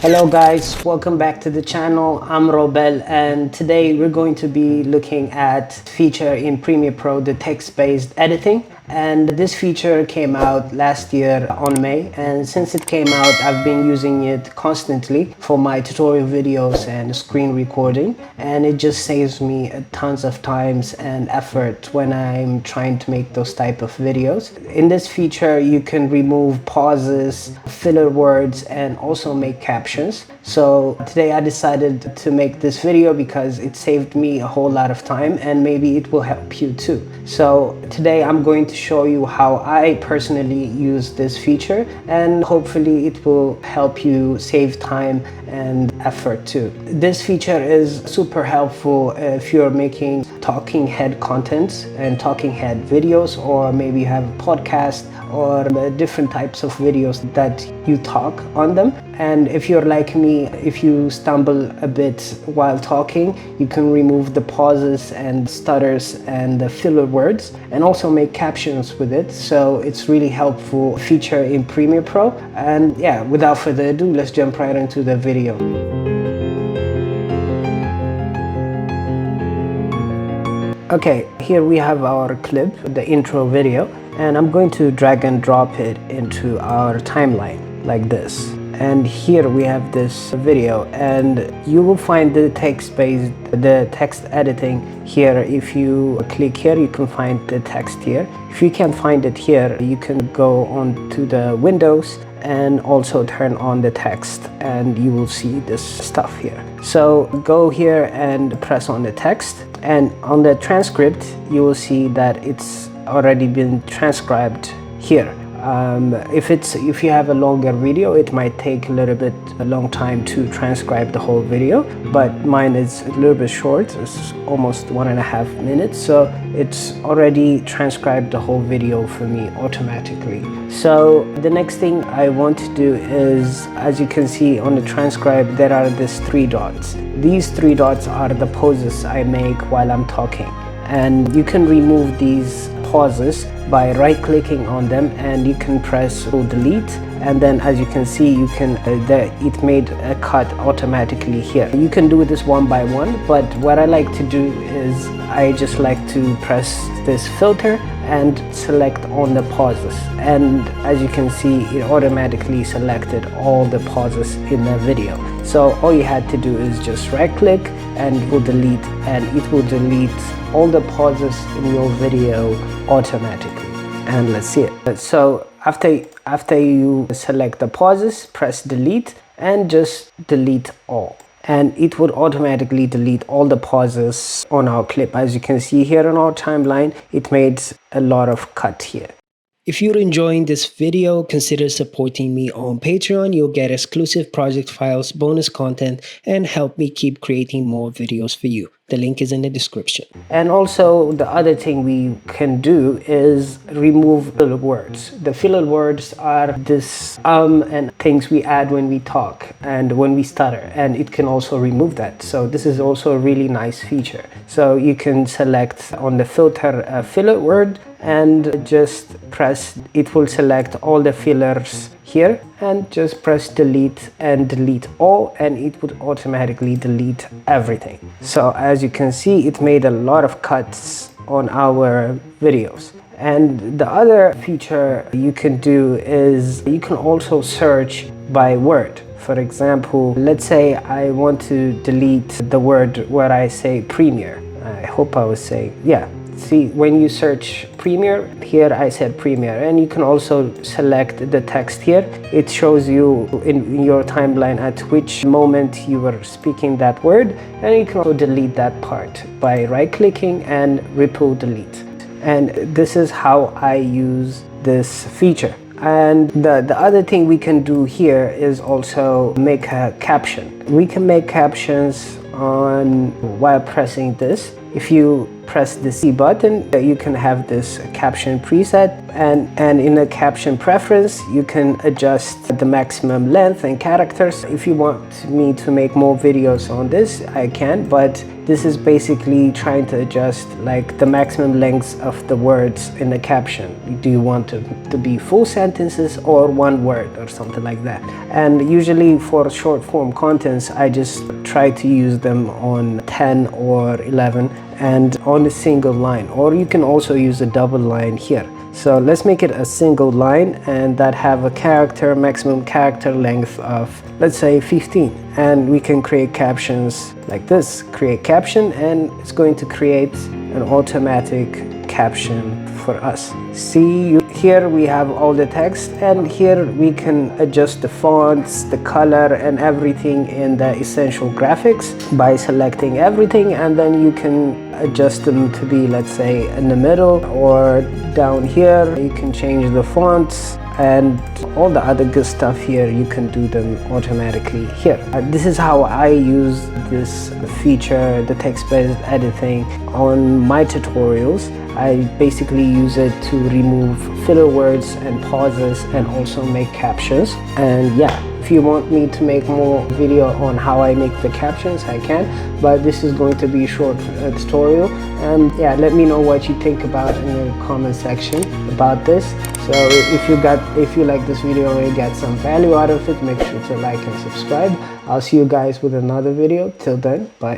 Hello guys, welcome back to the channel. I'm Robel and today we're going to be looking at feature in Premiere Pro, the text-based editing. And this feature came out last year on May, and since it came out I've been using it constantly for my tutorial videos and screen recording, and it just saves me tons of times and effort when I'm trying to make those type of videos. In this feature you can remove pauses, filler words, and also make captions. So today I decided to make this video because it saved me a whole lot of time and maybe it will help you too. So today I'm going to show you how I personally use this feature, and hopefully it will help you save time and effort too. This feature is super helpful if you're making talking head content and talking head videos, or maybe you have a podcast or different types of videos that you talk on them. And if you're like me, if you stumble a bit while talking, you can remove the pauses and stutters and the filler words and also make captions with it. So it's really helpful feature in Premiere Pro. And yeah, without further ado, let's jump right into the video. Okay, here we have our clip, the intro video, and I'm going to drag and drop it into our timeline like this. And here we have this video, and you will find the text editing here. If you click here, you can find the text here. If you can't find it here, you can go on to the Windows and also turn on the text, and you will see this stuff here. So go here and press on the text, and on the transcript you will see that it's already been transcribed here. If you have a longer video, it might take a long time to transcribe the whole video, but mine is a little bit short. It's almost 1.5 minutes, so it's already transcribed the whole video for me automatically. So the next thing I want to do is, as you can see on the transcribe, there are these 3 dots. These 3 dots are the pauses I make while I'm talking, and you can remove these pauses by right-clicking on them, and you can press delete, and then as you can see, you can it made a cut automatically here. You can do this one by one, but what I like to do is I just like to press this filter and select on the pauses, and as you can see, it automatically selected all the pauses in the video. So all you had to do is just right click and it will delete, and it will delete all the pauses in your video automatically. And let's see it. So after you select the pauses, press delete and just delete all, and it would automatically delete all the pauses on our clip. As you can see here on our timeline, it made a lot of cut here. If you're enjoying this video, consider supporting me on Patreon. You'll get exclusive project files, bonus content, and help me keep creating more videos for you. The link is in the description. And also, the other thing we can do is remove filler words. The filler words are this and things we add when we talk and when we stutter, and it can also remove that. So this is also a really nice feature. So you can select on the filter filler word and just press, it will select all the fillers here, and just press delete and delete all, and it would automatically delete everything. So as you can see, it made a lot of cuts on our videos. And the other feature you can do is you can also search by word. For example, let's say I want to delete the word where I say premiere. I hope I was saying, yeah. See, when you search Premiere, here I said Premiere, and you can also select the text here. It shows you in your timeline at which moment you were speaking that word, and you can also delete that part by right-clicking and repel delete. And this is how I use this feature. And the other thing we can do here is also make a caption. We can make captions while pressing this. If you press the C button, you can have this caption preset, and in the caption preference you can adjust the maximum length and characters. If you want me to make more videos on this, I can, but This is basically trying to adjust like the maximum lengths of the words in the caption. Do you want to be full sentences or one word or something like that? And usually for short form contents, I just try to use them on 10 or 11 and on a single line, or you can also use a double line here. So let's make it a single line and that have a maximum character length of, let's say, 15. And we can create captions like this. Create caption, and it's going to create an automatic caption for us. See, here we have all the text, and here we can adjust the fonts, the color, and everything in the essential graphics by selecting everything, and then you can adjust them to be, let's say, in the middle or down here. You can change the fonts and all the other good stuff here. You can do them automatically here. This is how I use this feature, the text-based editing, on my tutorials. I basically use it to remove filler words and pauses and also make captions. And yeah, if you want me to make more video on how I make the captions, I can, but this is going to be a short tutorial. And yeah, let me know what you think about in the comment section about this. So if you like this video and you got some value out of it, make sure to like and subscribe. I'll see you guys with another video. Till then, bye.